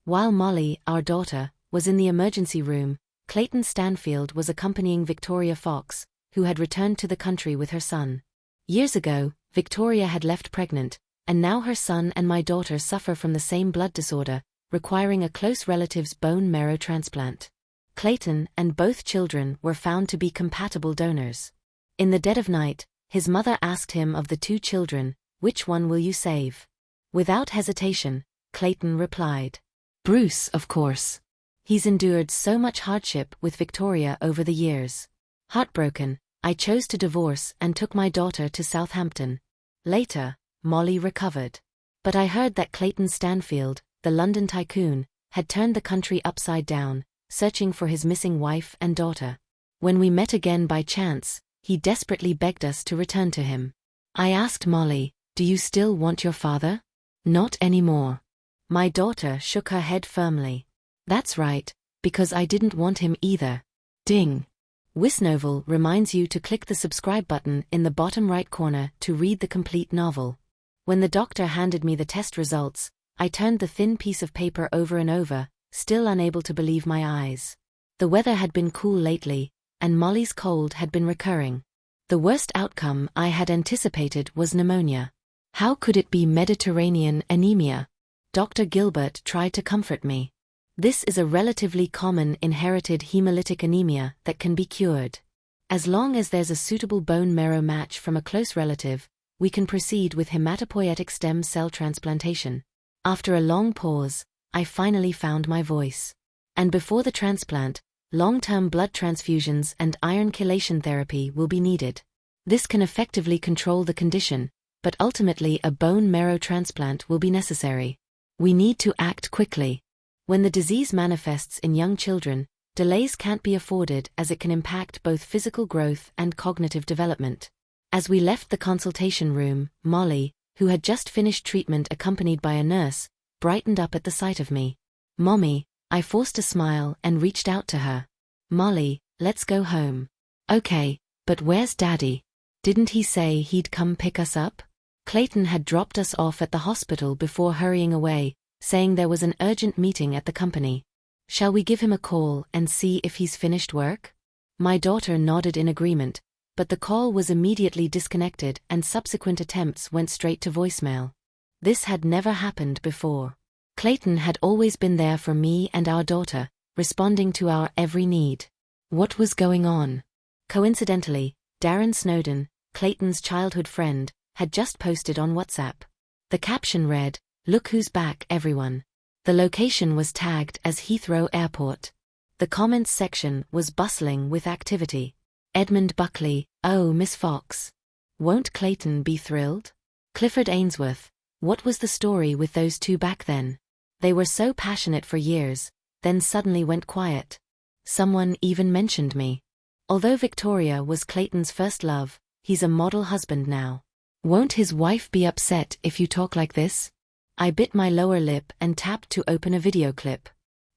While Molly, our daughter, was in the emergency room, Clayton Stanfield was accompanying Victoria Fox, who had returned to the country with her son. Years ago, Victoria had left pregnant, and now her son and my daughter suffer from the same blood disorder, requiring a close relative's bone marrow transplant. Clayton and both children were found to be compatible donors. In the dead of night, his mother asked him of the two children, "Which one will you save?" Without hesitation, Clayton replied, "Bruce, of course. He's endured so much hardship with Victoria over the years." Heartbroken, I chose to divorce and took my daughter to Southampton. Later, Molly recovered. But I heard that Clayton Stanfield, the London tycoon, had turned the country upside down, searching for his missing wife and daughter. When we met again by chance, he desperately begged us to return to him. I asked Molly, "Do you still want your father?" "Not anymore." My daughter shook her head firmly. "That's right, because I didn't want him either." Ding. Wisnovel reminds you to click the subscribe button in the bottom right corner to read the complete novel. When the doctor handed me the test results, I turned the thin piece of paper over and over, still unable to believe my eyes. The weather had been cool lately, and Molly's cold had been recurring. The worst outcome I had anticipated was pneumonia. How could it be Mediterranean anemia? Dr. Gilbert tried to comfort me. This is a relatively common inherited hemolytic anemia that can be cured. As long as there's a suitable bone marrow match from a close relative, we can proceed with hematopoietic stem cell transplantation. After a long pause, I finally found my voice. And before the transplant, long-term blood transfusions and iron chelation therapy will be needed. This can effectively control the condition, but ultimately a bone marrow transplant will be necessary. We need to act quickly. When the disease manifests in young children, delays can't be afforded as it can impact both physical growth and cognitive development. As we left the consultation room, Molly, who had just finished treatment accompanied by a nurse, brightened up at the sight of me. "Mommy," I forced a smile and reached out to her. "Molly, let's go home." "Okay, but where's Daddy? Didn't he say he'd come pick us up?" Clayton had dropped us off at the hospital before hurrying away, saying there was an urgent meeting at the company. "Shall we give him a call and see if he's finished work?" My daughter nodded in agreement, but the call was immediately disconnected and subsequent attempts went straight to voicemail. This had never happened before. Clayton had always been there for me and our daughter, responding to our every need. What was going on? Coincidentally, Darren Snowden, Clayton's childhood friend, had just posted on WhatsApp. The caption read, "Look who's back, everyone." The location was tagged as Heathrow Airport. The comments section was bustling with activity. Edmund Buckley, "Oh, Miss Fox. Won't Clayton be thrilled?" Clifford Ainsworth, "What was the story with those two back then? They were so passionate for years, then suddenly went quiet." Someone even mentioned me. Although Victoria was Clayton's first love, he's a model husband now. "Won't his wife be upset if you talk like this?" I bit my lower lip and tapped to open a video clip.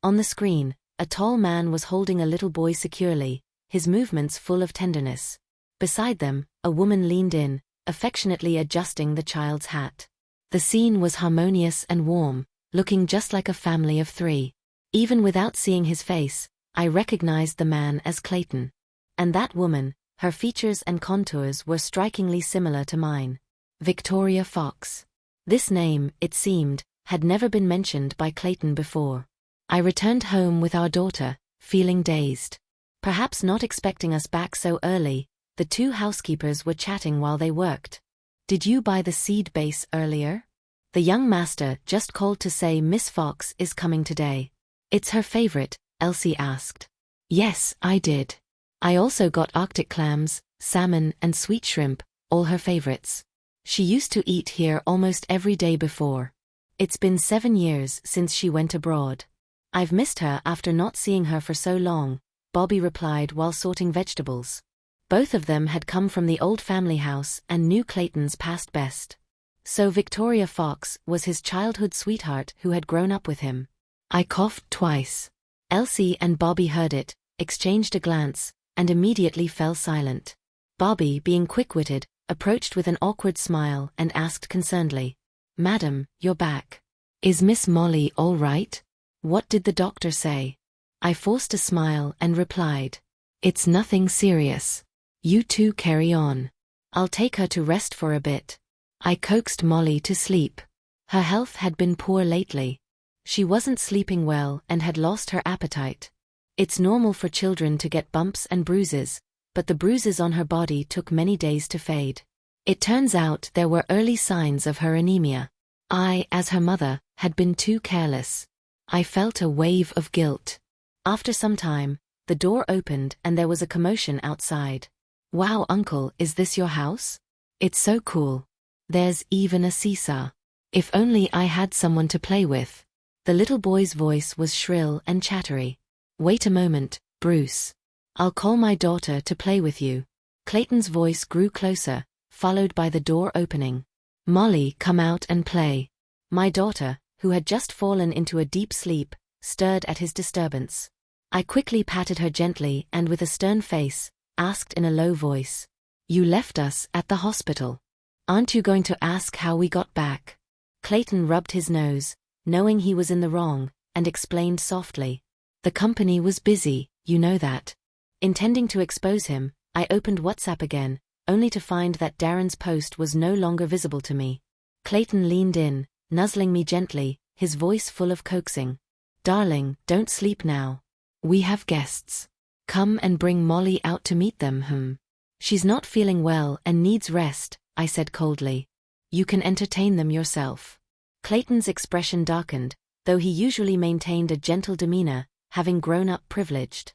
On the screen, a tall man was holding a little boy securely, his movements full of tenderness. Beside them, a woman leaned in, affectionately adjusting the child's hat. The scene was harmonious and warm, looking just like a family of three. Even without seeing his face, I recognized the man as Clayton. And that woman, her features and contours were strikingly similar to mine. Victoria Fox. This name, it seemed, had never been mentioned by Clayton before. I returned home with our daughter, feeling dazed. Perhaps not expecting us back so early, the two housekeepers were chatting while they worked. "Did you buy the seed base earlier?" The young master just called to say Miss Fox is coming today. "It's her favorite," Elsie asked. "Yes, I did. I also got Arctic clams, salmon and sweet shrimp, all her favorites. She used to eat here almost every day before. It's been 7 years since she went abroad. I've missed her after not seeing her for so long," Bobby replied while sorting vegetables. Both of them had come from the old family house and knew Clayton's past best. So Victoria Fox was his childhood sweetheart who had grown up with him. I coughed twice. Elsie and Bobby heard it, exchanged a glance, and immediately fell silent. Bobby, being quick-witted, approached with an awkward smile and asked concernedly, "Madam, you're back. Is Miss Molly all right?" What did the doctor say? I forced a smile and replied, "It's nothing serious. You two carry on. I'll take her to rest for a bit." I coaxed Molly to sleep. Her health had been poor lately. She wasn't sleeping well and had lost her appetite. It's normal for children to get bumps and bruises, but the bruises on her body took many days to fade. It turns out there were early signs of her anemia. I, as her mother, had been too careless. I felt a wave of guilt. After some time, the door opened and there was a commotion outside. "Wow, Uncle, is this your house? It's so cool. There's even a seesaw. If only I had someone to play with." The little boy's voice was shrill and chattery. "Wait a moment, Bruce. I'll call my daughter to play with you." Clayton's voice grew closer, followed by the door opening. "Molly, come out and play." My daughter, who had just fallen into a deep sleep, stirred at his disturbance. I quickly patted her gently and with a stern face, asked in a low voice, "You left us at the hospital. Aren't you going to ask how we got back?" Clayton rubbed his nose, knowing he was in the wrong, and explained softly, "The company was busy, you know that." Intending to expose him, I opened WhatsApp again, only to find that Darren's post was no longer visible to me. Clayton leaned in, nuzzling me gently, his voice full of coaxing. "Darling, don't sleep now. We have guests. Come and bring Molly out to meet them, She's not feeling well and needs rest," I said coldly. "You can entertain them yourself." Clayton's expression darkened, though he usually maintained a gentle demeanor, having grown up privileged.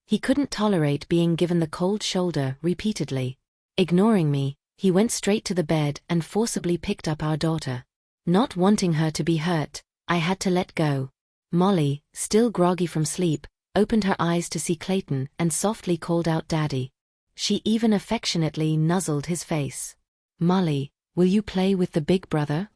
He couldn't tolerate being given the cold shoulder repeatedly. Ignoring me, he went straight to the bed and forcibly picked up our daughter. Not wanting her to be hurt, I had to let go. Molly, still groggy from sleep, opened her eyes to see Clayton and softly called out Daddy. She even affectionately nuzzled his face. "Molly, will you play with the big brother?"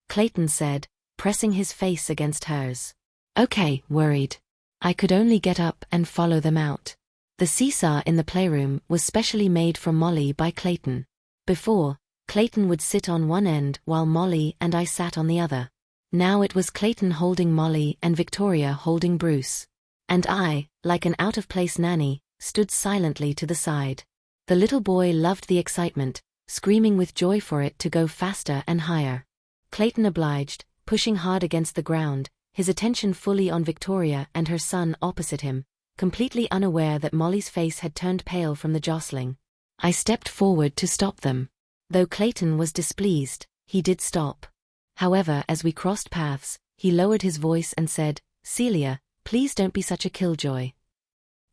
Clayton said, pressing his face against hers. "Okay," worried. I could only get up and follow them out. The seesaw in the playroom was specially made for Molly by Clayton. Before, Clayton would sit on one end while Molly and I sat on the other. Now it was Clayton holding Molly and Victoria holding Bruce. And I, like an out-of-place nanny, stood silently to the side. The little boy loved the excitement, screaming with joy for it to go faster and higher. Clayton obliged, pushing hard against the ground, his attention fully on Victoria and her son opposite him, completely unaware that Molly's face had turned pale from the jostling. I stepped forward to stop them. Though Clayton was displeased, he did stop. However, as we crossed paths, he lowered his voice and said, "Celia, please don't be such a killjoy."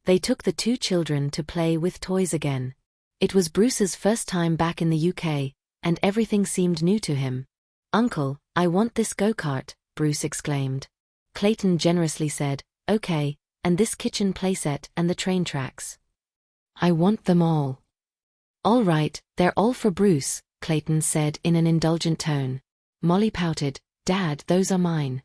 They took the two children to play with toys again. It was Bruce's first time back in the UK, and everything seemed new to him. "Uncle, I want this go-kart," Bruce exclaimed. Clayton generously said, "Okay, and this kitchen playset and the train tracks." "I want them all." "All right, they're all for Bruce," Clayton said in an indulgent tone. Molly pouted, "Dad, those are mine."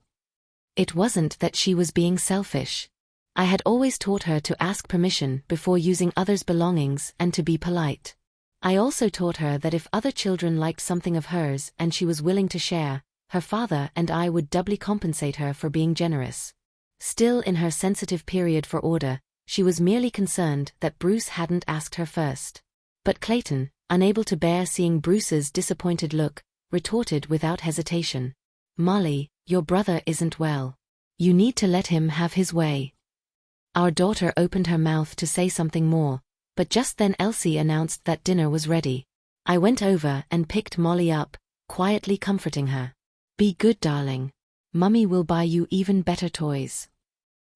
It wasn't that she was being selfish. I had always taught her to ask permission before using others' belongings and to be polite. I also taught her that if other children liked something of hers and she was willing to share, her father and I would doubly compensate her for being generous. Still in her sensitive period for order, she was merely concerned that Bruce hadn't asked her first. But Clayton, unable to bear seeing Bruce's disappointed look, retorted without hesitation. "Molly, your brother isn't well. You need to let him have his way." Our daughter opened her mouth to say something more, but just then Elsie announced that dinner was ready. I went over and picked Molly up, quietly comforting her. "Be good, darling. Mummy will buy you even better toys."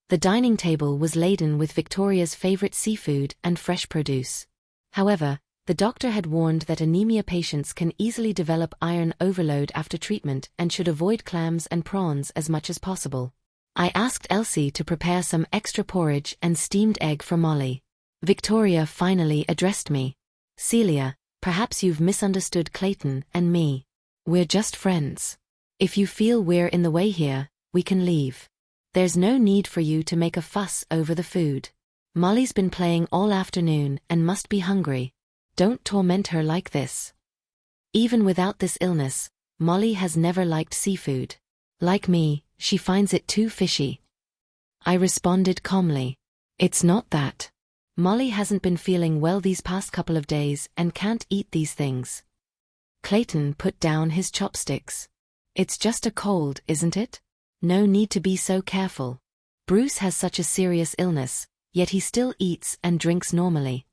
The dining table was laden with Victoria's favorite seafood and fresh produce. However, the doctor had warned that anemia patients can easily develop iron overload after treatment and should avoid clams and prawns as much as possible. I asked Elsie to prepare some extra porridge and steamed egg for Molly. Victoria finally addressed me. "Celia, perhaps you've misunderstood Clayton and me. We're just friends. If you feel we're in the way here, we can leave. There's no need for you to make a fuss over the food. Molly's been playing all afternoon and must be hungry. Don't torment her like this." Even without this illness, Molly has never liked seafood. Like me, she finds it too fishy. I responded calmly. It's not that. Molly hasn't been feeling well these past couple of days and can't eat these things. Clayton put down his chopsticks. It's just a cold, isn't it? No need to be so careful. Bruce has such a serious illness, yet he still eats and drinks normally.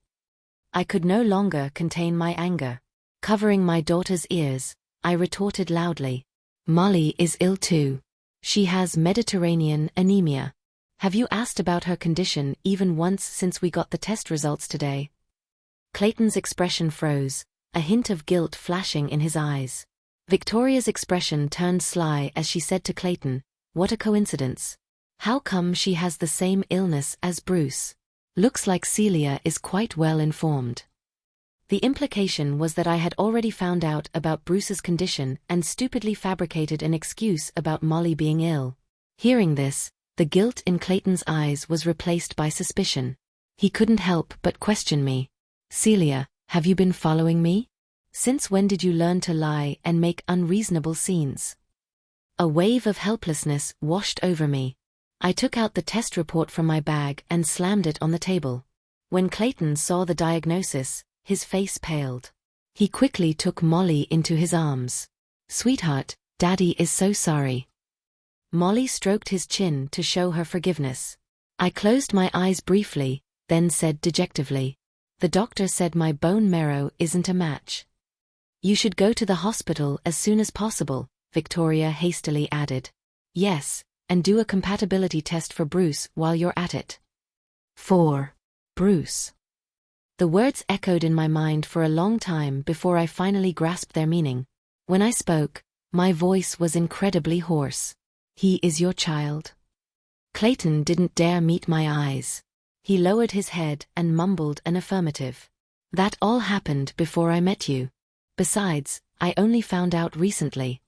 I could no longer contain my anger. Covering my daughter's ears, I retorted loudly. Molly is ill too. She has Mediterranean anemia. Have you asked about her condition even once since we got the test results today? Clayton's expression froze, a hint of guilt flashing in his eyes. Victoria's expression turned sly as she said to Clayton, "What a coincidence. How come she has the same illness as Bruce? Looks like Celia is quite well informed." The implication was that I had already found out about Bruce's condition and stupidly fabricated an excuse about Molly being ill. Hearing this, the guilt in Clayton's eyes was replaced by suspicion. He couldn't help but question me. "Celia, have you been following me? Since when did you learn to lie and make unreasonable scenes?" A wave of helplessness washed over me. I took out the test report from my bag and slammed it on the table. When Clayton saw the diagnosis, his face paled. He quickly took Molly into his arms. "Sweetheart, Daddy is so sorry." Molly stroked his chin to show her forgiveness. I closed my eyes briefly, then said dejectedly, "The doctor said my bone marrow isn't a match." "You should go to the hospital as soon as possible," Victoria hastily added. "Yes, and do a compatibility test for Bruce while you're at it." For Bruce. The words echoed in my mind for a long time before I finally grasped their meaning. When I spoke, my voice was incredibly hoarse. "He is your child?" Clayton didn't dare meet my eyes. He lowered his head and mumbled an affirmative. "That all happened before I met you. Besides, I only found out recently."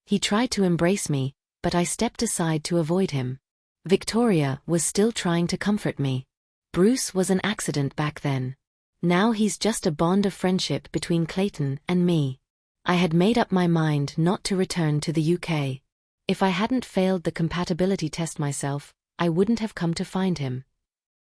He tried to embrace me, but I stepped aside to avoid him. Victoria was still trying to comfort me. Bruce was an accident back then. Now he's just a bond of friendship between Clayton and me. I had made up my mind not to return to the UK. If I hadn't failed the compatibility test myself, I wouldn't have come to find him.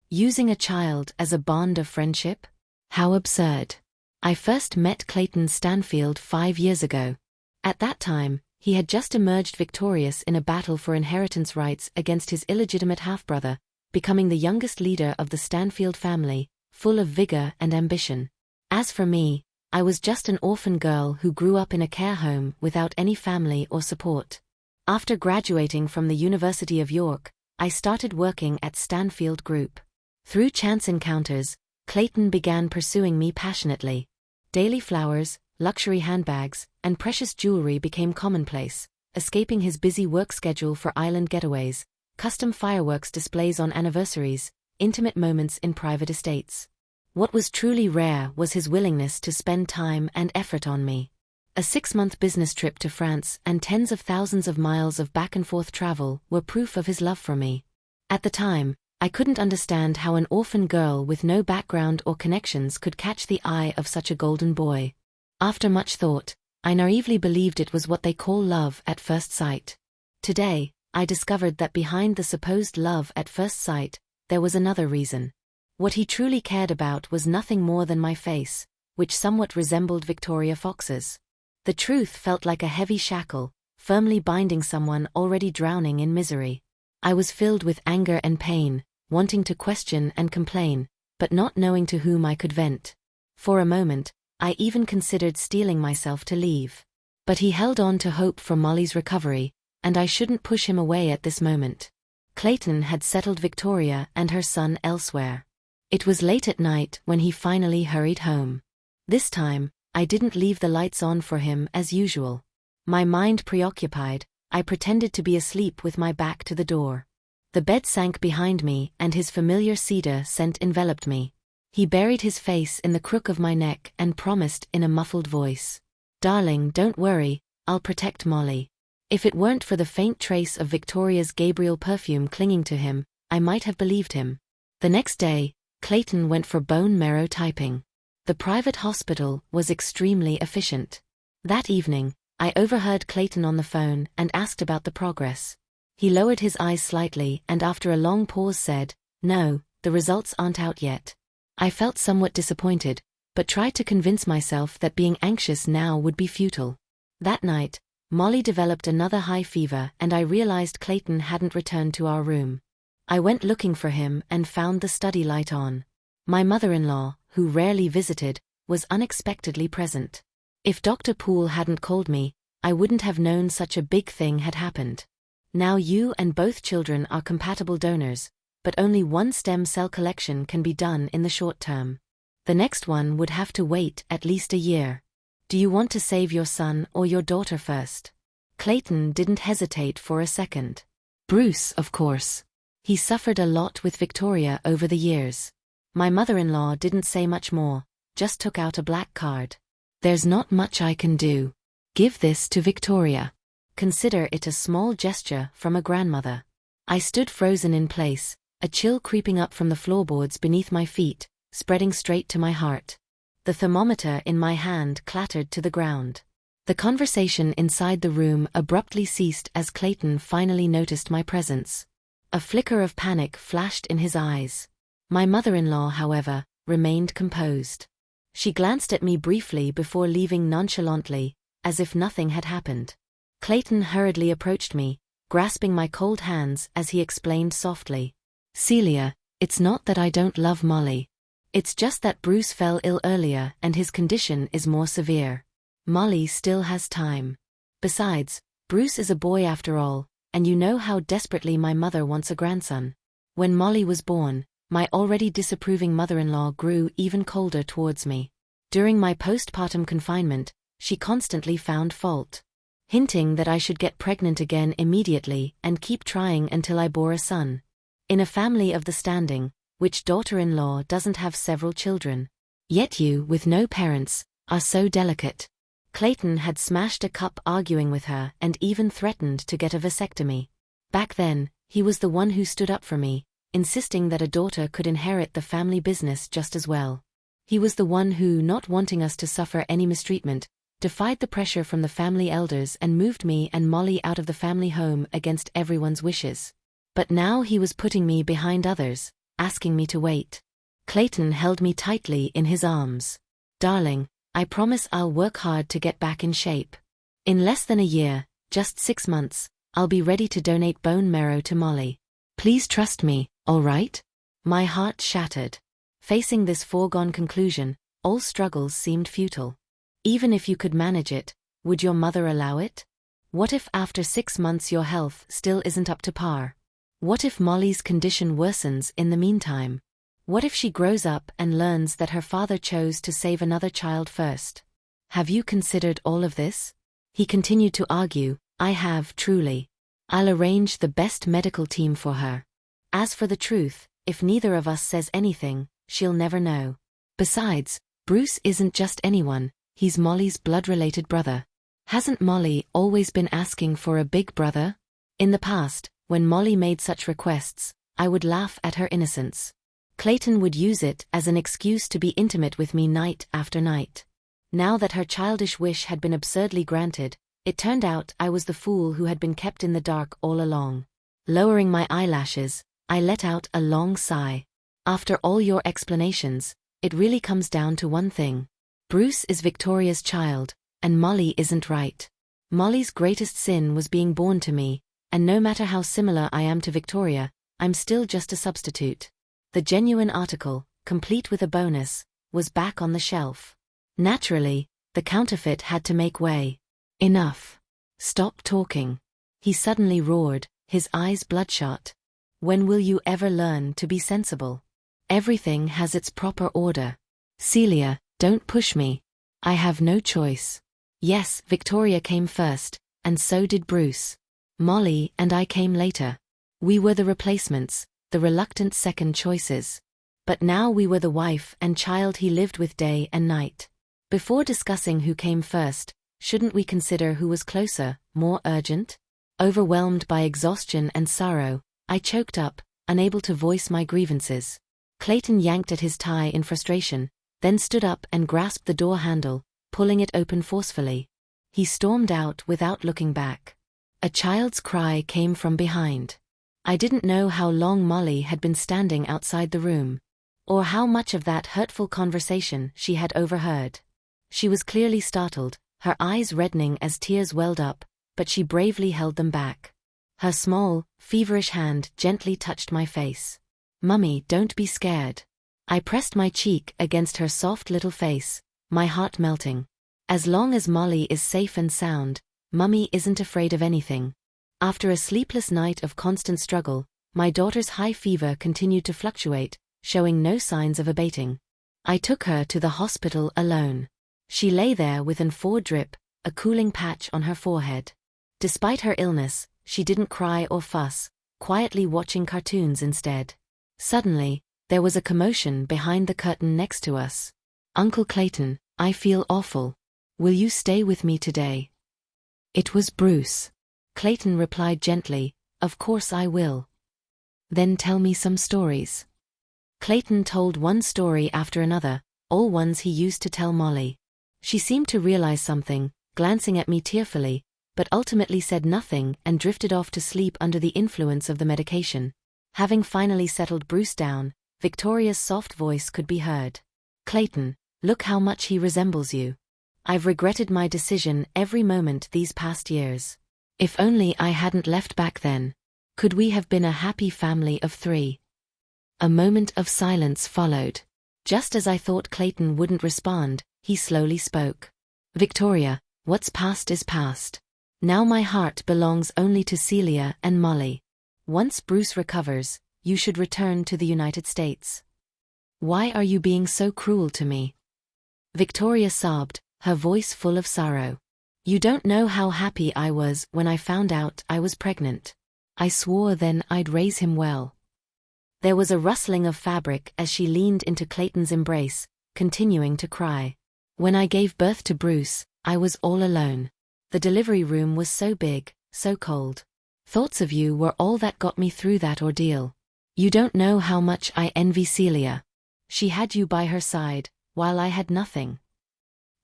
Using a child as a bond of friendship? How absurd. I first met Clayton Stanfield 5 years ago. At that time, he had just emerged victorious in a battle for inheritance rights against his illegitimate half-brother, becoming the youngest leader of the Stanfield family, full of vigor and ambition. As for me, I was just an orphan girl who grew up in a care home without any family or support. After graduating from the University of York, I started working at Stanfield Group. Through chance encounters, Clayton began pursuing me passionately. Daily flowers, luxury handbags, and precious jewelry became commonplace, escaping his busy work schedule for island getaways, custom fireworks displays on anniversaries, intimate moments in private estates. What was truly rare was his willingness to spend time and effort on me. A 6-month business trip to France and tens of thousands of miles of back-and-forth travel were proof of his love for me. At the time, I couldn't understand how an orphan girl with no background or connections could catch the eye of such a golden boy. After much thought, I naively believed it was what they call love at first sight. Today, I discovered that behind the supposed love at first sight, there was another reason. What he truly cared about was nothing more than my face, which somewhat resembled Victoria Fox's. The truth felt like a heavy shackle, firmly binding someone already drowning in misery. I was filled with anger and pain, wanting to question and complain, but not knowing to whom I could vent. For a moment, I even considered steeling myself to leave. But he held on to hope for Molly's recovery, and I shouldn't push him away at this moment. Clayton had settled Victoria and her son elsewhere. It was late at night when he finally hurried home. This time, I didn't leave the lights on for him as usual. My mind preoccupied, I pretended to be asleep with my back to the door. The bed sank behind me and his familiar cedar scent enveloped me. He buried his face in the crook of my neck and promised in a muffled voice, "Darling, don't worry, I'll protect Molly." If it weren't for the faint trace of Victoria's Gabriel perfume clinging to him, I might have believed him. The next day, Clayton went for bone marrow typing. The private hospital was extremely efficient. That evening, I overheard Clayton on the phone and asked about the progress. He lowered his eyes slightly and after a long pause said, "No, the results aren't out yet." I felt somewhat disappointed, but tried to convince myself that being anxious now would be futile. That night, Molly developed another high fever and I realized Clayton hadn't returned to our room. I went looking for him and found the study light on. My mother-in-law, who rarely visited, was unexpectedly present. If Dr. Poole hadn't called me, I wouldn't have known such a big thing had happened. Now you and both children are compatible donors, but only one stem cell collection can be done in the short term. The next one would have to wait at least a year. Do you want to save your son or your daughter first? Clayton didn't hesitate for a second. Bruce, of course. He suffered a lot with Victoria over the years. My mother-in-law didn't say much more, just took out a black card. There's not much I can do. Give this to Victoria. Consider it a small gesture from a grandmother. I stood frozen in place, a chill creeping up from the floorboards beneath my feet, spreading straight to my heart. The thermometer in my hand clattered to the ground. The conversation inside the room abruptly ceased as Clayton finally noticed my presence. A flicker of panic flashed in his eyes. My mother-in-law, however, remained composed. She glanced at me briefly before leaving nonchalantly, as if nothing had happened. Clayton hurriedly approached me, grasping my cold hands as he explained softly. "Celia, it's not that I don't love Molly. It's just that Bruce fell ill earlier and his condition is more severe. Molly still has time. Besides, Bruce is a boy after all, and you know how desperately my mother wants a grandson." When Molly was born, my already disapproving mother-in-law grew even colder towards me. During my postpartum confinement, she constantly found fault, hinting that I should get pregnant again immediately and keep trying until I bore a son. In a family of the standing, which daughter-in-law doesn't have several children? Yet you, with no parents, are so delicate. Clayton had smashed a cup arguing with her and even threatened to get a vasectomy. Back then, he was the one who stood up for me, insisting that a daughter could inherit the family business just as well. He was the one who, not wanting us to suffer any mistreatment, defied the pressure from the family elders and moved me and Molly out of the family home against everyone's wishes. But now he was putting me behind others, asking me to wait. Clayton held me tightly in his arms. "Darling, I promise I'll work hard to get back in shape. In less than a year, just 6 months, I'll be ready to donate bone marrow to Molly. Please trust me, all right?" My heart shattered. Facing this foregone conclusion, all struggles seemed futile. Even if you could manage it, would your mother allow it? What if after 6 months your health still isn't up to par? What if Molly's condition worsens in the meantime? What if she grows up and learns that her father chose to save another child first? Have you considered all of this? He continued to argue. I have, truly. I'll arrange the best medical team for her. As for the truth, if neither of us says anything, she'll never know. Besides, Bruce isn't just anyone, he's Molly's blood-related brother. Hasn't Molly always been asking for a big brother? In the past, when Molly made such requests, I would laugh at her innocence. Clayton would use it as an excuse to be intimate with me night after night. Now that her childish wish had been absurdly granted, it turned out I was the fool who had been kept in the dark all along. Lowering my eyelashes, I let out a long sigh. After all your explanations, it really comes down to one thing. Bruce is Victoria's child, and Molly isn't right. Molly's greatest sin was being born to me, and no matter how similar I am to Victoria, I'm still just a substitute. The genuine article, complete with a bonus, was back on the shelf. Naturally, the counterfeit had to make way. Enough. Stop talking. He suddenly roared, his eyes bloodshot. When will you ever learn to be sensible? Everything has its proper order. Celia, don't push me. I have no choice. Yes, Victoria came first, and so did Bruce. Molly and I came later. We were the replacements, the reluctant second choices. But now we were the wife and child he lived with day and night. Before discussing who came first, shouldn't we consider who was closer, more urgent? Overwhelmed by exhaustion and sorrow, I choked up, unable to voice my grievances. Clayton yanked at his tie in frustration, then stood up and grasped the door handle, pulling it open forcefully. He stormed out without looking back. A child's cry came from behind. I didn't know how long Molly had been standing outside the room, or how much of that hurtful conversation she had overheard. She was clearly startled, her eyes reddening as tears welled up, but she bravely held them back. Her small, feverish hand gently touched my face. "Mummy, don't be scared." I pressed my cheek against her soft little face, my heart melting. As long as Molly is safe and sound, Mummy isn't afraid of anything. After a sleepless night of constant struggle, my daughter's high fever continued to fluctuate, showing no signs of abating. I took her to the hospital alone. She lay there with an 4 drip, a cooling patch on her forehead. Despite her illness, she didn't cry or fuss, quietly watching cartoons instead. Suddenly, there was a commotion behind the curtain next to us. "Uncle Clayton, I feel awful. Will you stay with me today?" It was Bruce. Clayton replied gently, "Of course I will." "Then tell me some stories." Clayton told one story after another, all ones he used to tell Molly. She seemed to realize something, glancing at me tearfully, but ultimately said nothing and drifted off to sleep under the influence of the medication. Having finally settled Bruce down, Victoria's soft voice could be heard. "Clayton, look how much he resembles you. I've regretted my decision every moment these past years. If only I hadn't left back then. Could we have been a happy family of 3? A moment of silence followed. Just as I thought Clayton wouldn't respond, he slowly spoke. "Victoria, what's past is past. Now my heart belongs only to Celia and Molly. Once Bruce recovers, you should return to the United States." "Why are you being so cruel to me?" Victoria sobbed, her voice full of sorrow. "You don't know how happy I was when I found out I was pregnant. I swore then I'd raise him well." There was a rustling of fabric as she leaned into Clayton's embrace, continuing to cry. "When I gave birth to Bruce, I was all alone. The delivery room was so big, so cold. Thoughts of you were all that got me through that ordeal. You don't know how much I envy Celia. She had you by her side, while I had nothing."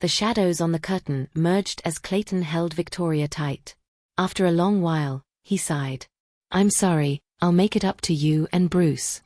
The shadows on the curtain merged as Clayton held Victoria tight. After a long while, he sighed. "I'm sorry, I'll make it up to you and Bruce.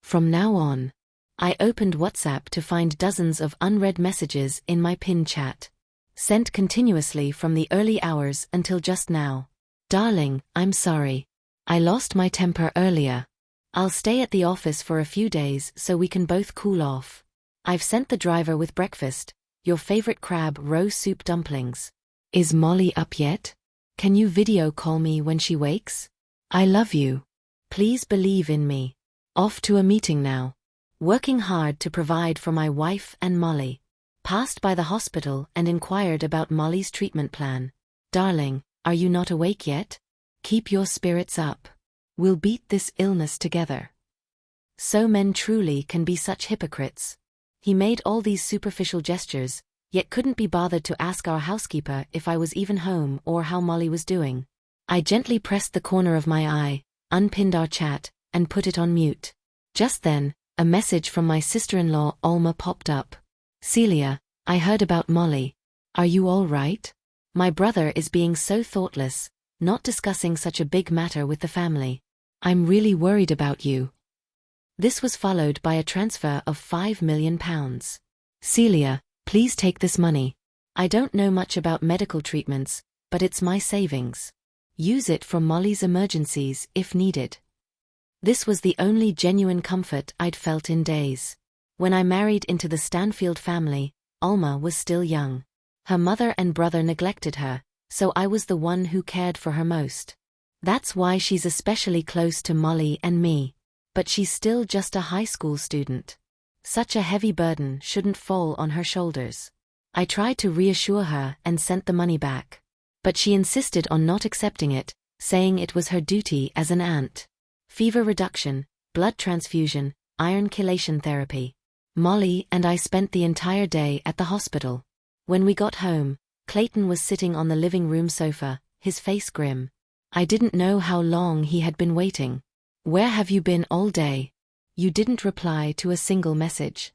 From now on." I opened WhatsApp to find dozens of unread messages in my pinned chat. Sent continuously from the early hours until just now. "Darling, I'm sorry. I lost my temper earlier. I'll stay at the office for a few days so we can both cool off. I've sent the driver with breakfast, your favorite crab roe soup dumplings. Is Molly up yet? Can you video call me when she wakes? I love you. Please believe in me. Off to a meeting now. Working hard to provide for my wife and Molly. Passed by the hospital and inquired about Molly's treatment plan. Darling, are you not awake yet? Keep your spirits up. We'll beat this illness together." So men truly can be such hypocrites. He made all these superficial gestures, yet couldn't be bothered to ask our housekeeper if I was even home or how Molly was doing. I gently pressed the corner of my eye, unpinned our chat, and put it on mute. Just then, a message from my sister-in-law Alma popped up. "Celia, I heard about Molly. Are you all right? My brother is being so thoughtless, not discussing such a big matter with the family. I'm really worried about you." This was followed by a transfer of £5 million. "Celia, please take this money. I don't know much about medical treatments, but it's my savings. Use it for Molly's emergencies if needed." This was the only genuine comfort I'd felt in days. When I married into the Stanfield family, Alma was still young. Her mother and brother neglected her, so I was the one who cared for her most. That's why she's especially close to Molly and me. But she's still just a high school student. Such a heavy burden shouldn't fall on her shoulders. I tried to reassure her and sent the money back. But she insisted on not accepting it, saying it was her duty as an aunt. Fever reduction, blood transfusion, iron chelation therapy. Molly and I spent the entire day at the hospital. When we got home, Clayton was sitting on the living room sofa, his face grim. I didn't know how long he had been waiting. "Where have you been all day? You didn't reply to a single message."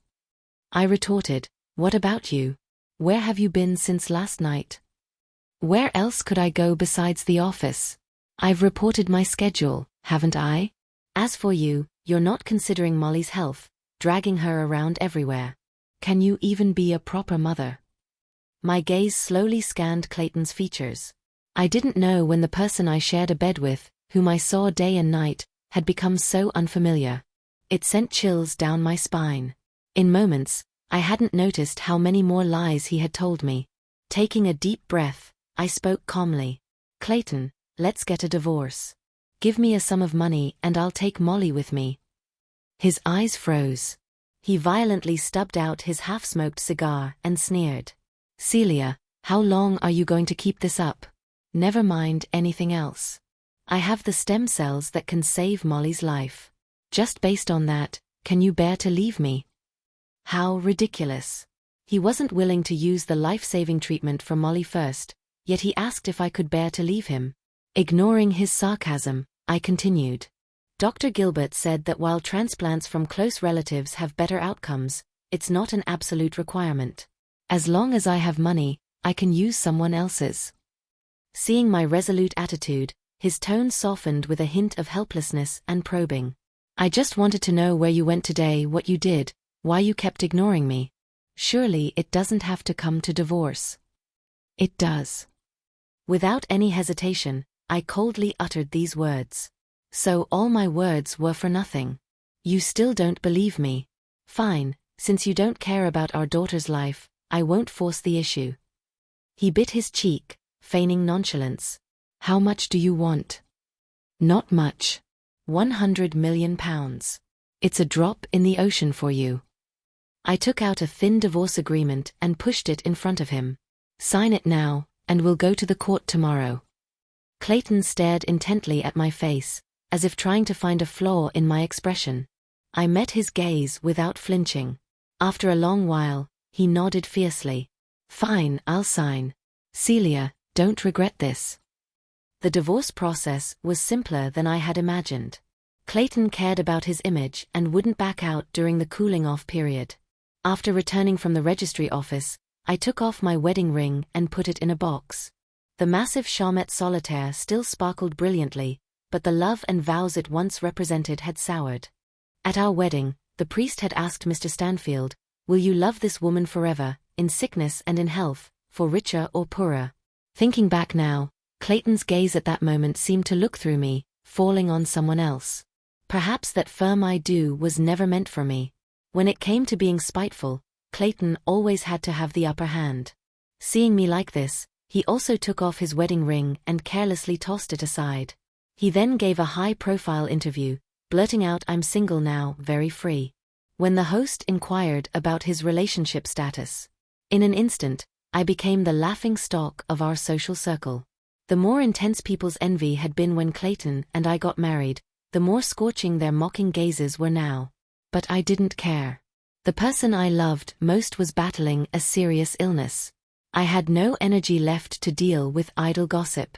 I retorted, "What about you? Where have you been since last night?" Where else could I go besides the office? I've reported my schedule, haven't I? As for you, you're not considering Molly's health, dragging her around everywhere. Can you even be a proper mother? My gaze slowly scanned Clayton's features. I didn't know when the person I shared a bed with, whom I saw day and night, had become so unfamiliar. It sent chills down my spine. In moments, I hadn't noticed how many more lies he had told me. Taking a deep breath, I spoke calmly. Clayton, let's get a divorce. Give me a sum of money and I'll take Molly with me. His eyes froze. He violently stubbed out his half-smoked cigar and sneered. Celia, how long are you going to keep this up? Never mind anything else. I have the stem cells that can save Molly's life. Just based on that, can you bear to leave me? How ridiculous. He wasn't willing to use the life-saving treatment for Molly first, yet he asked if I could bear to leave him. Ignoring his sarcasm, I continued. Dr. Gilbert said that while transplants from close relatives have better outcomes, it's not an absolute requirement. As long as I have money, I can use someone else's. Seeing my resolute attitude, his tone softened with a hint of helplessness and probing. I just wanted to know where you went today, what you did, why you kept ignoring me. Surely it doesn't have to come to divorce. It does. Without any hesitation, I coldly uttered these words. So all my words were for nothing. You still don't believe me. Fine, since you don't care about our daughter's life, I won't force the issue. He bit his cheek, feigning nonchalance. How much do you want? Not much. 100 million pounds. It's a drop in the ocean for you. I took out a thin divorce agreement and pushed it in front of him. Sign it now, and we'll go to the court tomorrow. Clayton stared intently at my face, as if trying to find a flaw in my expression. I met his gaze without flinching. After a long while, he nodded fiercely. Fine, I'll sign. Celia, don't regret this. The divorce process was simpler than I had imagined. Clayton cared about his image and wouldn't back out during the cooling-off period. After returning from the registry office, I took off my wedding ring and put it in a box. The massive Charmettes solitaire still sparkled brilliantly, but the love and vows it once represented had soured. At our wedding, the priest had asked Mr. Stanfield, "Will you love this woman forever, in sickness and in health, for richer or poorer?" Thinking back now, Clayton's gaze at that moment seemed to look through me, falling on someone else. Perhaps that firm I do was never meant for me. When it came to being spiteful, Clayton always had to have the upper hand. Seeing me like this, he also took off his wedding ring and carelessly tossed it aside. He then gave a high-profile interview, blurting out, "I'm single now, very free." When the host inquired about his relationship status, in an instant, I became the laughing stock of our social circle. The more intense people's envy had been when Clayton and I got married, the more scorching their mocking gazes were now. But I didn't care. The person I loved most was battling a serious illness. I had no energy left to deal with idle gossip.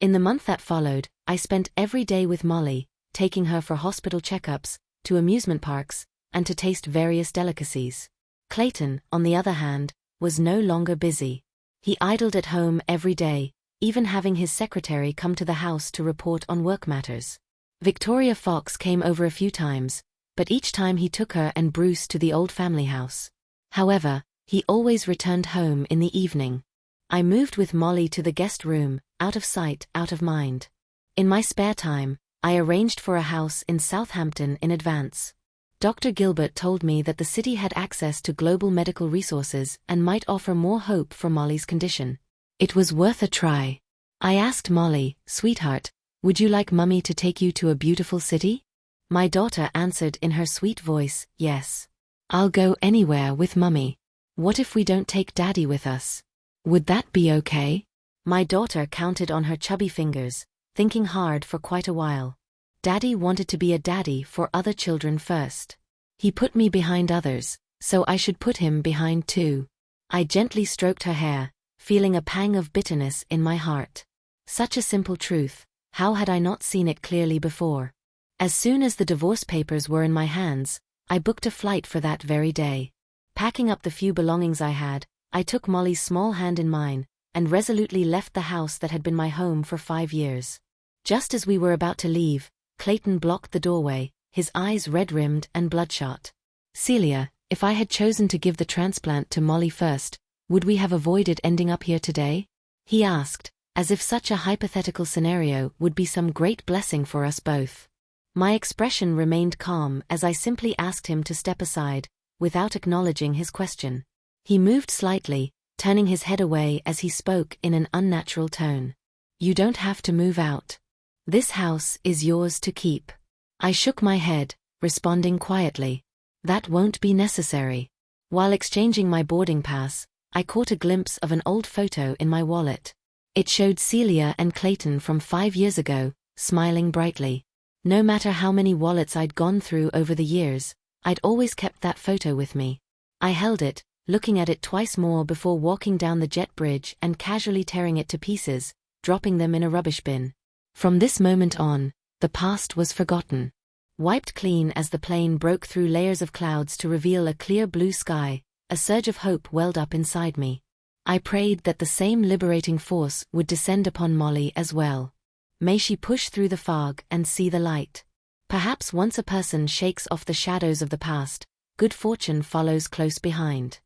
In the month that followed, I spent every day with Molly, taking her for hospital checkups, to amusement parks, and to taste various delicacies. Clayton, on the other hand, was no longer busy. He idled at home every day, even having his secretary come to the house to report on work matters. Victoria Fox came over a few times, but each time he took her and Bruce to the old family house. However, he always returned home in the evening. I moved with Molly to the guest room, out of sight, out of mind. In my spare time, I arranged for a house in Southampton in advance. Dr. Gilbert told me that the city had access to global medical resources and might offer more hope for Molly's condition. It was worth a try. I asked Molly, "Sweetheart, would you like Mummy to take you to a beautiful city?" My daughter answered in her sweet voice, "Yes. I'll go anywhere with Mummy. What if we don't take Daddy with us? Would that be okay?" My daughter counted on her chubby fingers, thinking hard for quite a while. Daddy wanted to be a daddy for other children first. He put me behind others, so I should put him behind too. I gently stroked her hair, feeling a pang of bitterness in my heart. Such a simple truth, how had I not seen it clearly before? As soon as the divorce papers were in my hands, I booked a flight for that very day. Packing up the few belongings I had, I took Molly's small hand in mine, and resolutely left the house that had been my home for 5 years. Just as we were about to leave, Clayton blocked the doorway, his eyes red-rimmed and bloodshot. "Celia, if I had chosen to give the transplant to Molly first, would we have avoided ending up here today?" he asked, as if such a hypothetical scenario would be some great blessing for us both. My expression remained calm as I simply asked him to step aside, without acknowledging his question. He moved slightly, turning his head away as he spoke in an unnatural tone. "You don't have to move out. This house is yours to keep." I shook my head, responding quietly, "That won't be necessary." While exchanging my boarding pass, I caught a glimpse of an old photo in my wallet. It showed Celia and Clayton from 5 years ago, smiling brightly. No matter how many wallets I'd gone through over the years, I'd always kept that photo with me. I held it, looking at it twice more before walking down the jet bridge and casually tearing it to pieces, dropping them in a rubbish bin. From this moment on, the past was forgotten. Wiped clean as the plane broke through layers of clouds to reveal a clear blue sky, a surge of hope welled up inside me. I prayed that the same liberating force would descend upon Molly as well. May she push through the fog and see the light. Perhaps once a person shakes off the shadows of the past, good fortune follows close behind.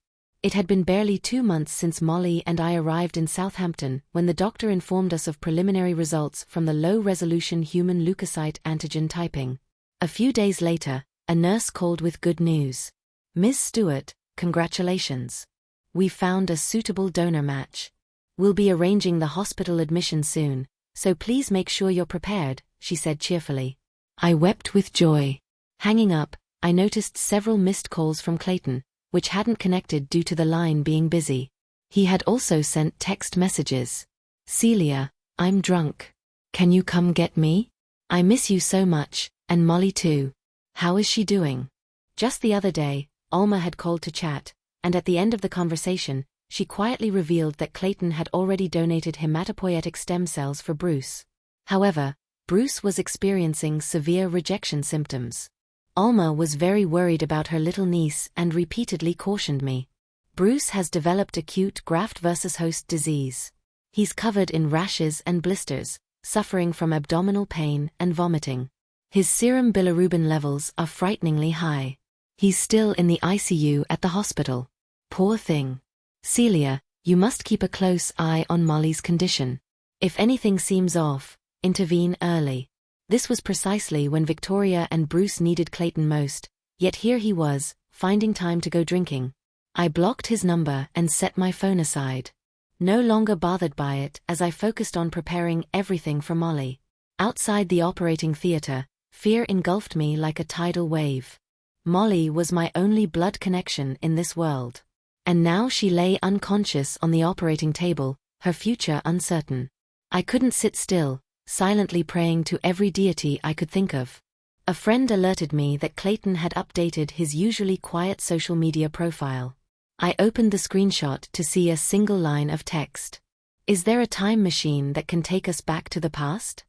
It had been barely 2 months since Molly and I arrived in Southampton when the doctor informed us of preliminary results from the low-resolution human leukocyte antigen typing. A few days later, a nurse called with good news. "Ms. Stewart, congratulations. We've found a suitable donor match. We'll be arranging the hospital admission soon, so please make sure you're prepared," she said cheerfully. I wept with joy. Hanging up, I noticed several missed calls from Clayton, which hadn't connected due to the line being busy. He had also sent text messages. "Celia, I'm drunk. Can you come get me? I miss you so much, and Molly too. How is she doing?" Just the other day, Alma had called to chat, and at the end of the conversation, she quietly revealed that Clayton had already donated hematopoietic stem cells for Bruce. However, Bruce was experiencing severe rejection symptoms. Alma was very worried about her little niece and repeatedly cautioned me. "Bruce has developed acute graft-versus-host disease. He's covered in rashes and blisters, suffering from abdominal pain and vomiting. His serum bilirubin levels are frighteningly high. He's still in the ICU at the hospital. Poor thing. Celia, you must keep a close eye on Molly's condition. If anything seems off, intervene early." This was precisely when Victoria and Bruce needed Clayton most, yet here he was, finding time to go drinking. I blocked his number and set my phone aside. No longer bothered by it as I focused on preparing everything for Molly. Outside the operating theater, fear engulfed me like a tidal wave. Molly was my only blood connection in this world. And now she lay unconscious on the operating table, her future uncertain. I couldn't sit still, silently praying to every deity I could think of. A friend alerted me that Clayton had updated his usually quiet social media profile. I opened the screenshot to see a single line of text. "Is there a time machine that can take us back to the past?"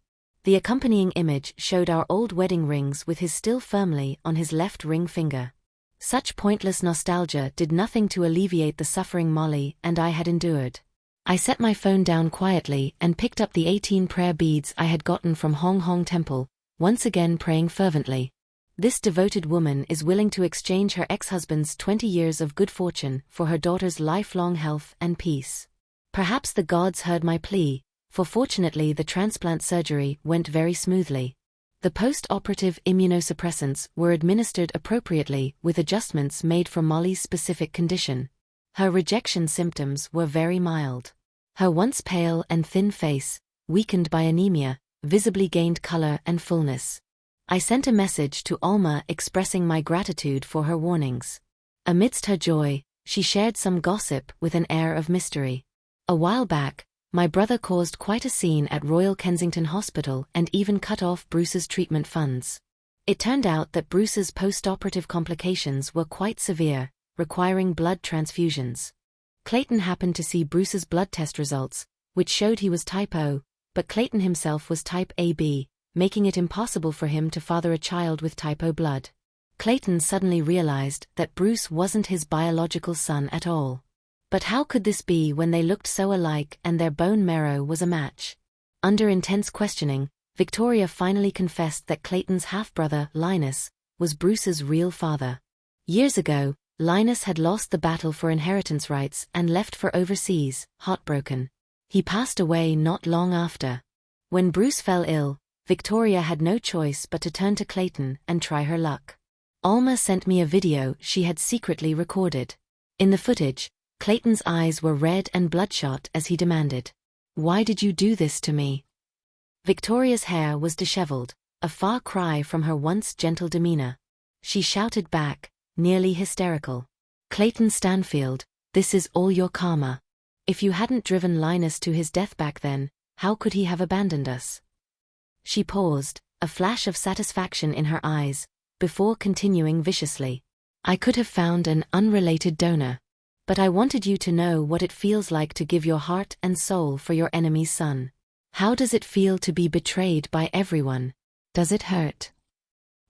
The accompanying image showed our old wedding rings with his still firmly on his left ring finger. Such pointless nostalgia did nothing to alleviate the suffering Molly and I had endured. I set my phone down quietly and picked up the 18 prayer beads I had gotten from Hong Hong Temple, once again praying fervently. This devoted woman is willing to exchange her ex-husband's 20 years of good fortune for her daughter's lifelong health and peace. Perhaps the gods heard my plea, for fortunately the transplant surgery went very smoothly. The post-operative immunosuppressants were administered appropriately with adjustments made for Molly's specific condition. Her rejection symptoms were very mild. Her once pale and thin face, weakened by anemia, visibly gained color and fullness. I sent a message to Alma expressing my gratitude for her warnings. Amidst her joy, she shared some gossip with an air of mystery. A while back, my brother caused quite a scene at Royal Kensington Hospital and even cut off Bruce's treatment funds. It turned out that Bruce's post-operative complications were quite severe, requiring blood transfusions. Clayton happened to see Bruce's blood test results, which showed he was type O, but Clayton himself was type AB, making it impossible for him to father a child with type O blood. Clayton suddenly realized that Bruce wasn't his biological son at all. But how could this be when they looked so alike and their bone marrow was a match? Under intense questioning, Victoria finally confessed that Clayton's half-brother, Linus, was Bruce's real father. Years ago, Linus had lost the battle for inheritance rights and left for overseas, heartbroken. He passed away not long after. When Bruce fell ill, Victoria had no choice but to turn to Clayton and try her luck. Alma sent me a video she had secretly recorded. In the footage, Clayton's eyes were red and bloodshot as he demanded, "Why did you do this to me?" Victoria's hair was disheveled, a far cry from her once gentle demeanor. She shouted back, nearly hysterical, "Clayton Stanfield, this is all your karma. If you hadn't driven Linus to his death back then, how could he have abandoned us?" She paused, a flash of satisfaction in her eyes, before continuing viciously, "I could have found an unrelated donor. But I wanted you to know what it feels like to give your heart and soul for your enemy's son. How does it feel to be betrayed by everyone? Does it hurt?"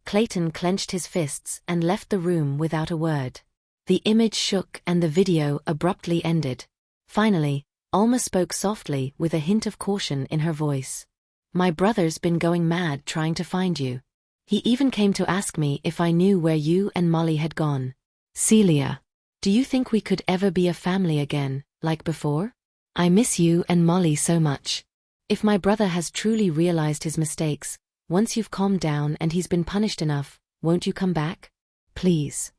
Clayton clenched his fists and left the room without a word. The image shook and the video abruptly ended. Finally, Alma spoke softly with a hint of caution in her voice. "My brother's been going mad trying to find you. He even came to ask me if I knew where you and Molly had gone. Celia, do you think we could ever be a family again, like before? I miss you and Molly so much. If my brother has truly realized his mistakes, once you've calmed down and he's been punished enough, won't you come back? Please."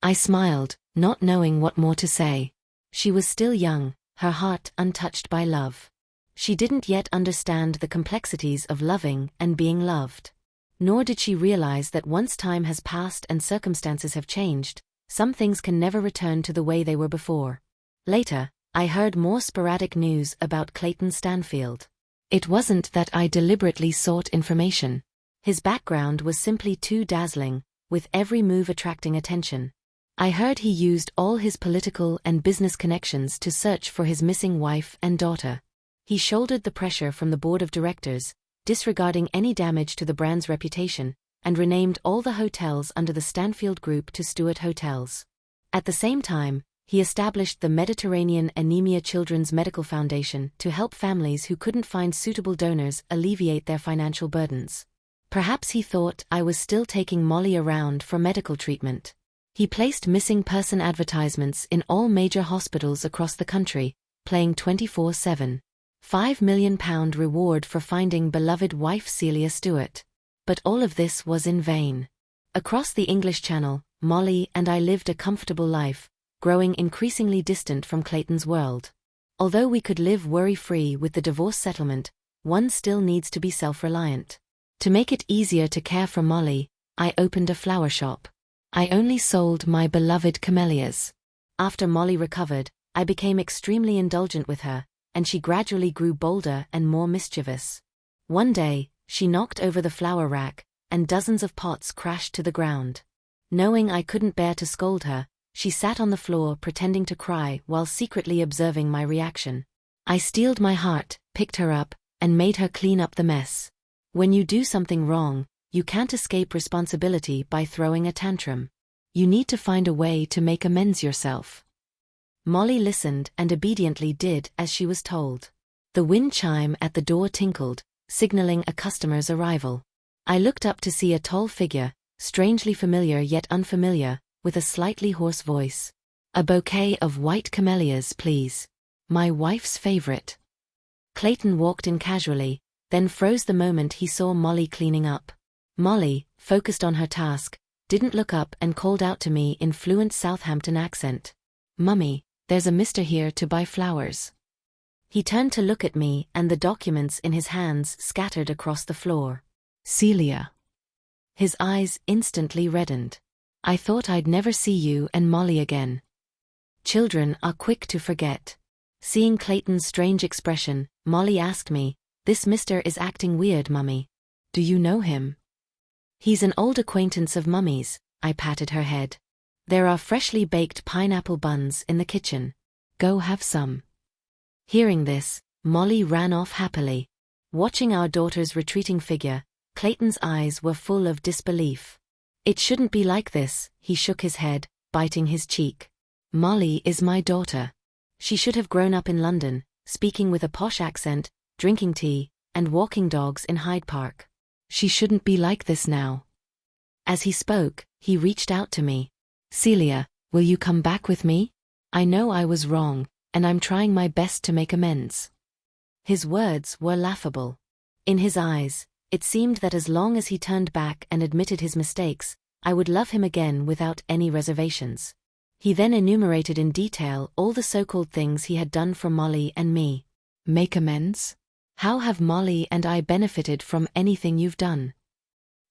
I smiled, not knowing what more to say. She was still young, her heart untouched by love. She didn't yet understand the complexities of loving and being loved. Nor did she realize that once time has passed and circumstances have changed, some things can never return to the way they were before. Later, I heard more sporadic news about Clayton Stanfield. It wasn't that I deliberately sought information. His background was simply too dazzling, with every move attracting attention. I heard he used all his political and business connections to search for his missing wife and daughter. He shouldered the pressure from the board of directors, disregarding any damage to the brand's reputation, and renamed all the hotels under the Stanfield Group to Stewart Hotels. At the same time, he established the Mediterranean Anemia Children's Medical Foundation to help families who couldn't find suitable donors alleviate their financial burdens. Perhaps he thought I was still taking Molly around for medical treatment. He placed missing person advertisements in all major hospitals across the country, playing 24/7. £5 million reward for finding beloved wife Celia Stewart. But all of this was in vain. Across the English Channel, Molly and I lived a comfortable life, growing increasingly distant from Clayton's world. Although we could live worry-free with the divorce settlement, one still needs to be self-reliant. To make it easier to care for Molly, I opened a flower shop. I only sold my beloved camellias. After Molly recovered, I became extremely indulgent with her, and she gradually grew bolder and more mischievous. One day, she knocked over the flower rack, and dozens of pots crashed to the ground. Knowing I couldn't bear to scold her, she sat on the floor pretending to cry while secretly observing my reaction. I steeled my heart, picked her up, and made her clean up the mess. When you do something wrong, you can't escape responsibility by throwing a tantrum. You need to find a way to make amends yourself. Molly listened and obediently did as she was told. The wind chime at the door tinkled, signaling a customer's arrival. I looked up to see a tall figure, strangely familiar yet unfamiliar, with a slightly hoarse voice. "A bouquet of white camellias, please. My wife's favorite." Clayton walked in casually, then froze the moment he saw Molly cleaning up. Molly, focused on her task, didn't look up and called out to me in fluent Southampton accent. "Mummy, there's a mister here to buy flowers." He turned to look at me and the documents in his hands scattered across the floor. "Celia." His eyes instantly reddened. "I thought I'd never see you and Molly again." Children are quick to forget. Seeing Clayton's strange expression, Molly asked me, "This mister is acting weird, Mummy. Do you know him?" "He's an old acquaintance of Mummy's," I patted her head. "There are freshly baked pineapple buns in the kitchen. Go have some." Hearing this, Molly ran off happily. Watching our daughter's retreating figure, Clayton's eyes were full of disbelief. "It shouldn't be like this," he shook his head, biting his cheek. "Molly is my daughter. She should have grown up in London, speaking with a posh accent, drinking tea, and walking dogs in Hyde Park. She shouldn't be like this now. As he spoke, he reached out to me. Celia, will you come back with me? I know I was wrong, and I'm trying my best to make amends. His words were laughable. In his eyes, it seemed that as long as he turned back and admitted his mistakes, I would love him again without any reservations. He then enumerated in detail all the so-called things he had done for Molly and me. Make amends? How have Molly and I benefited from anything you've done?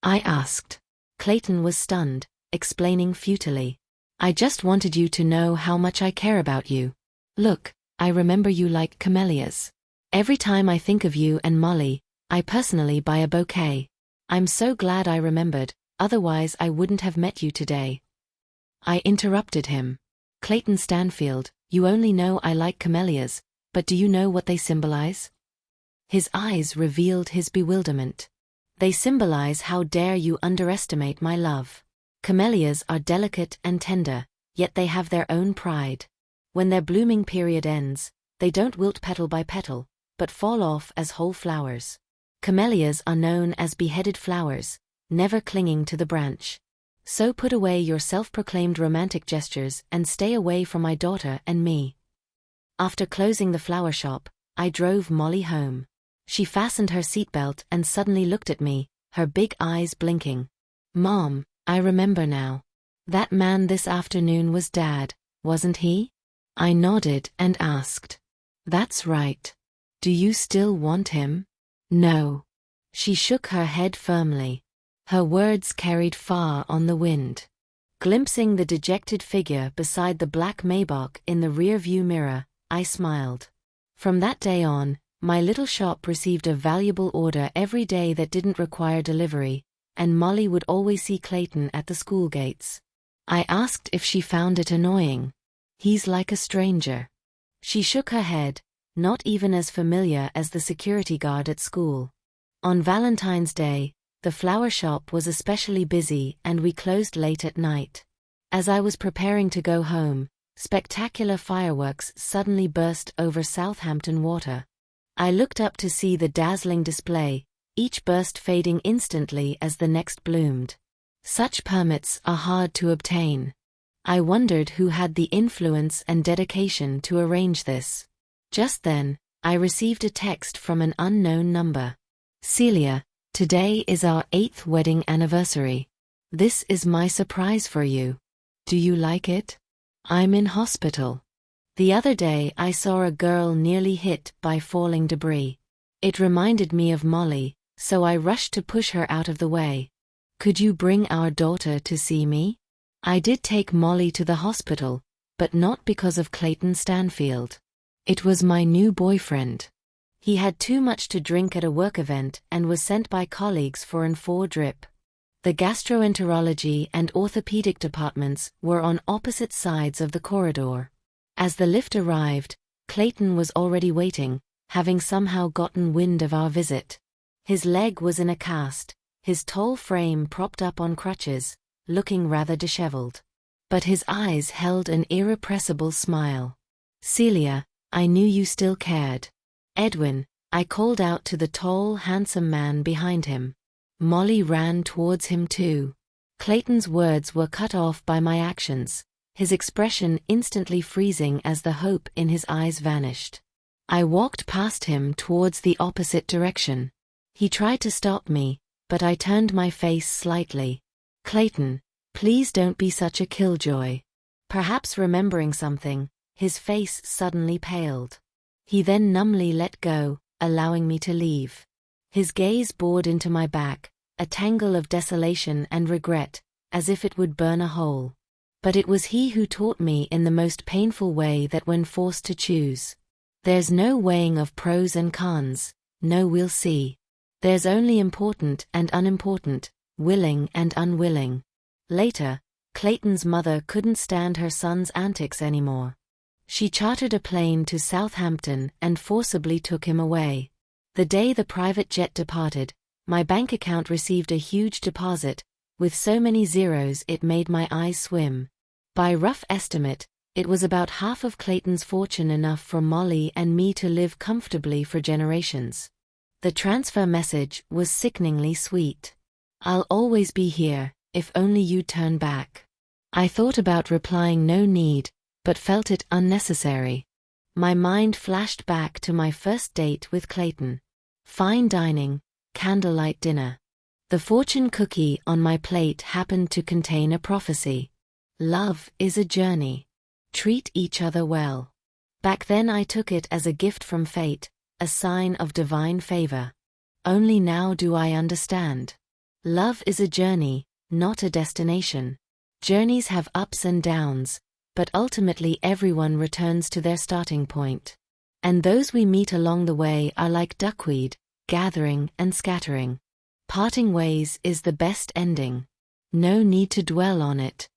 I asked. Clayton was stunned, explaining futilely. I just wanted you to know how much I care about you. Look, I remember you like camellias. Every time I think of you and Molly, I personally buy a bouquet. I'm so glad I remembered, otherwise I wouldn't have met you today. I interrupted him. Clayton Stanfield, you only know I like camellias, but do you know what they symbolize? His eyes revealed his bewilderment. They symbolize how dare you underestimate my love. Camellias are delicate and tender, yet they have their own pride. When their blooming period ends, they don't wilt petal by petal, but fall off as whole flowers. Camellias are known as beheaded flowers, never clinging to the branch. So put away your self-proclaimed romantic gestures and stay away from my daughter and me. After closing the flower shop, I drove Molly home. She fastened her seatbelt and suddenly looked at me, her big eyes blinking. Mom, I remember now. That man this afternoon was Dad, wasn't he? I nodded and asked. That's right. Do you still want him? No. She shook her head firmly. Her words carried far on the wind. Glimpsing the dejected figure beside the black Maybach in the rear-view mirror, I smiled. From that day on, my little shop received a valuable order every day that didn't require delivery, and Molly would always see Clayton at the school gates. I asked if she found it annoying. He's like a stranger. She shook her head, not even as familiar as the security guard at school. On Valentine's Day, the flower shop was especially busy and we closed late at night. As I was preparing to go home, spectacular fireworks suddenly burst over Southampton Water. I looked up to see the dazzling display, each burst fading instantly as the next bloomed. Such permits are hard to obtain. I wondered who had the influence and dedication to arrange this. Just then, I received a text from an unknown number. Celia, today is our 8th wedding anniversary. This is my surprise for you. Do you like it? I'm in hospital. The other day I saw a girl nearly hit by falling debris. It reminded me of Molly, so I rushed to push her out of the way. Could you bring our daughter to see me? I did take Molly to the hospital, but not because of Clayton Stanfield. It was my new boyfriend. He had too much to drink at a work event and was sent by colleagues for an 4 drip. The gastroenterology and orthopedic departments were on opposite sides of the corridor. As the lift arrived, Clayton was already waiting, having somehow gotten wind of our visit. His leg was in a cast, his tall frame propped up on crutches, looking rather disheveled. But his eyes held an irrepressible smile. Celia, I knew you still cared. Edwin, I called out to the tall, handsome man behind him. Molly ran towards him too. Clayton's words were cut off by my actions, his expression instantly freezing as the hope in his eyes vanished. I walked past him towards the opposite direction. He tried to stop me, but I turned my face slightly. Clayton, please don't be such a killjoy. Perhaps remembering something, his face suddenly paled. He then numbly let go, allowing me to leave. His gaze bored into my back, a tangle of desolation and regret, as if it would burn a hole. But it was he who taught me in the most painful way that when forced to choose. There's no weighing of pros and cons, no we'll see. There's only important and unimportant, willing and unwilling. Later, Clayton's mother couldn't stand her son's antics anymore. She chartered a plane to Southampton and forcibly took him away. The day the private jet departed, my bank account received a huge deposit, with so many zeros it made my eyes swim. By rough estimate, It was about half of Clayton's fortune, enough for Molly and me to live comfortably for generations. The transfer message was sickeningly sweet. "I'll always be here, if only you turn back." I thought about replying no need, but felt it unnecessary. My mind flashed back to my first date with Clayton. Fine dining, candlelight dinner. The fortune cookie on my plate happened to contain a prophecy. Love is a journey. Treat each other well. Back then I took it as a gift from fate, a sign of divine favor. Only now do I understand. Love is a journey, not a destination. Journeys have ups and downs, but ultimately everyone returns to their starting point. And those we meet along the way are like duckweed, gathering and scattering. Parting ways is the best ending. No need to dwell on it.